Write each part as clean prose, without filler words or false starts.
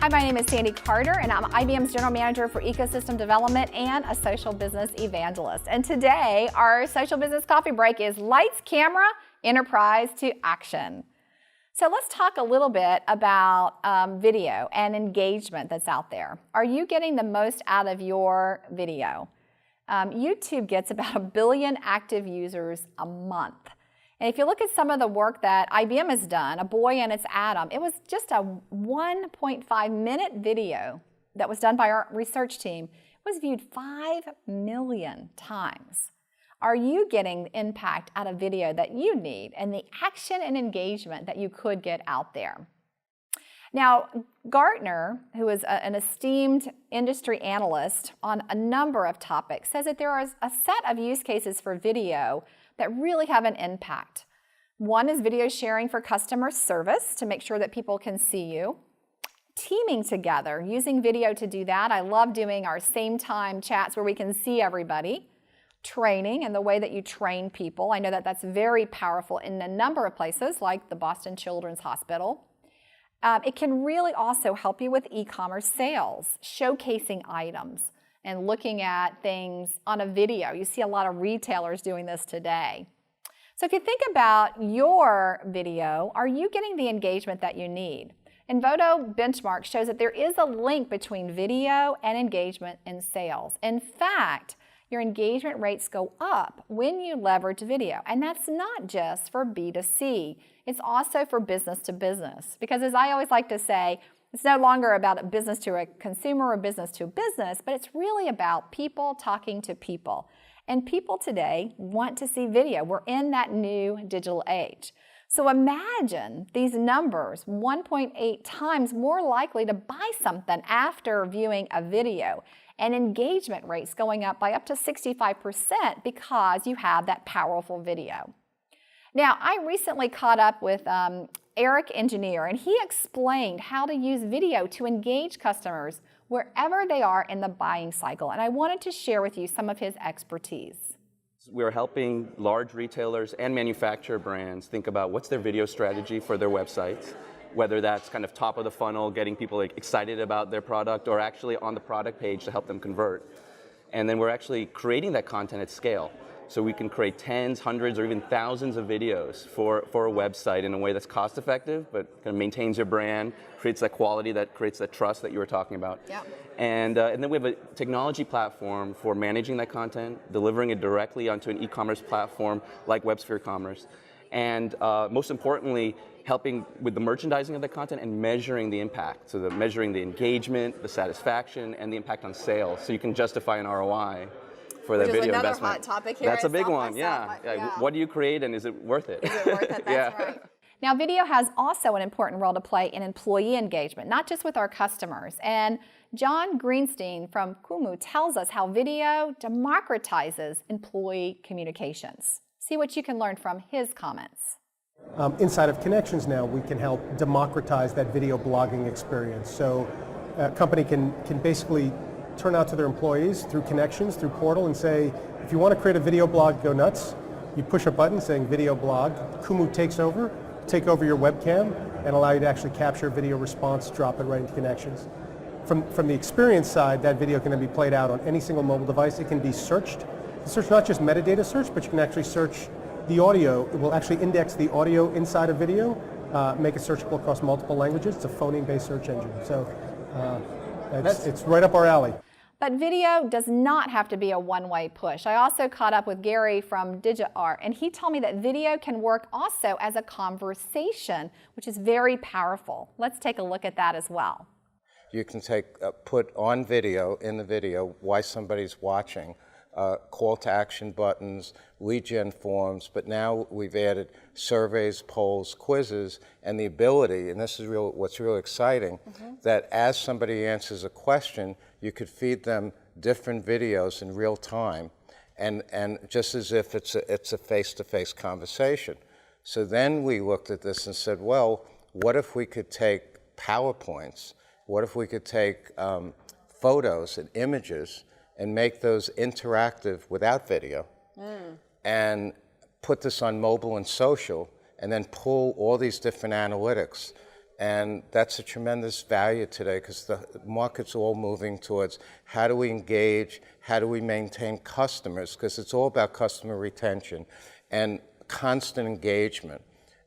Hi, my name is Sandy Carter, and I'm IBM's General Manager for Ecosystem Development and a Social Business Evangelist. And today, our Social Business Coffee Break is Lights, Camera, Enterprise to Action. So let's talk a little bit about video and engagement that's out there. Are you getting the most out of your video? YouTube gets about 1 billion active users a month. And if you look at some of the work that IBM has done, A Boy and Its Atom, it was just a 1.5-minute video that was done by our research team. It was viewed 5 million times. Are you getting the impact out of video that you need and the action and engagement that you could get out there? Now, Gartner, who is an esteemed industry analyst on a number of topics, says that there is a set of use cases for video that really have an impact. One is video sharing for customer service to make sure that people can see you. Teaming together, using video to do that. I love doing our same time chats where we can see everybody. Training and the way that you train people. I know that that's very powerful in a number of places like the Boston Children's Hospital. It can really also help you with e-commerce sales, showcasing items and looking at things on a video. You see a lot of retailers doing this today. So if you think about your video, are you getting the engagement that you need? Envoto Benchmark shows that there is a link between video and engagement in sales. In fact, your engagement rates go up when you leverage video. And that's not just for B2C. It's also for business to business. Because as I always like to say, it's no longer about a business to a consumer or business to a business, but it's really about people talking to people. And people today want to see video. We're in that new digital age. So imagine these numbers, 1.8 times more likely to buy something after viewing a video, and engagement rates going up by up to 65% because you have that powerful video. Now, I recently caught up with Eric Engineer, and he explained how to use video to engage customers wherever they are in the buying cycle, and I wanted to share with you some of his expertise. We're helping large retailers and manufacturer brands think about what's their video strategy for their websites, whether that's kind of top of the funnel, getting people excited about their product, or actually on the product page to help them convert. And then we're actually creating that content at scale. So we can create tens, hundreds, or even thousands of videos for a website in a way that's cost effective, but kind of maintains your brand, creates that quality, that creates that trust that you were talking about. Yep. And then we have a technology platform for managing that content, delivering it directly onto an e-commerce platform like WebSphere Commerce. And most importantly, helping with the merchandising of the content and measuring the impact. So measuring the engagement, the satisfaction, and the impact on sales. So you can justify an ROI for that video investment. Hot topic here. That's a big one, yeah. What do you create and is it worth it? Is it worth it? That's right. Now, video has also an important role to play in employee engagement, not just with our customers. And John Greenstein from Kumu tells us how video democratizes employee communications. See what you can learn from his comments. Inside of Connections now, we can help democratize that video blogging experience. So a company can basically turn out to their employees through Connections, through Portal, and say, if you want to create a video blog, go nuts. You push a button saying video blog. Kumu take over your webcam, and allow you to actually capture video response, drop it right into Connections. From the experience side, that video can then be played out on any single mobile device. It can be searched. Search not just metadata search, but you can actually search the audio. It will actually index the audio inside a video, make it searchable across multiple languages. It's a phoneme-based search engine. So it's right up our alley. But video does not have to be a one-way push. I also caught up with Gary from DigiArt, and he told me that video can work also as a conversation, which is very powerful. Let's take a look at that as well. You can put on video, in the video, why somebody's watching, call to action buttons, lead gen forms, but now we've added surveys, polls, quizzes, and the ability, and this is what's really exciting, that as somebody answers a question, you could feed them different videos in real time, and just as if it's a face-to-face conversation. So then we looked at this and said, well, what if we could take PowerPoints, what if we could take photos and images and make those interactive without video, and put this on mobile and social, and then pull all these different analytics And that's a tremendous value today because the market's all moving towards how do we engage, how do we maintain customers, because it's all about customer retention and constant engagement.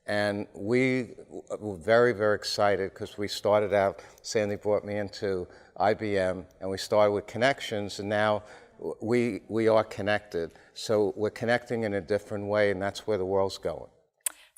And we were very, very excited because we started out, Sandy brought me into IBM, and we started with connections, and now we are connected. So we're connecting in a different way, and that's where the world's going.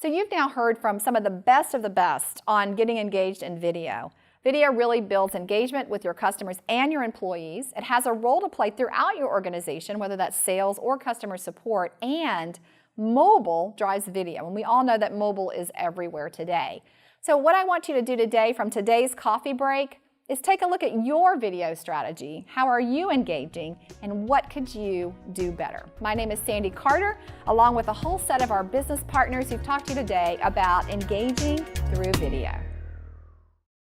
So you've now heard from some of the best on getting engaged in video. Video really builds engagement with your customers and your employees. It has a role to play throughout your organization, whether that's sales or customer support, and mobile drives video. And we all know that mobile is everywhere today. So what I want you to do today from today's coffee break is take a look at your video strategy. How are you engaging, and what could you do better? My name is Sandy Carter, along with a whole set of our business partners who've talked to you today about engaging through video.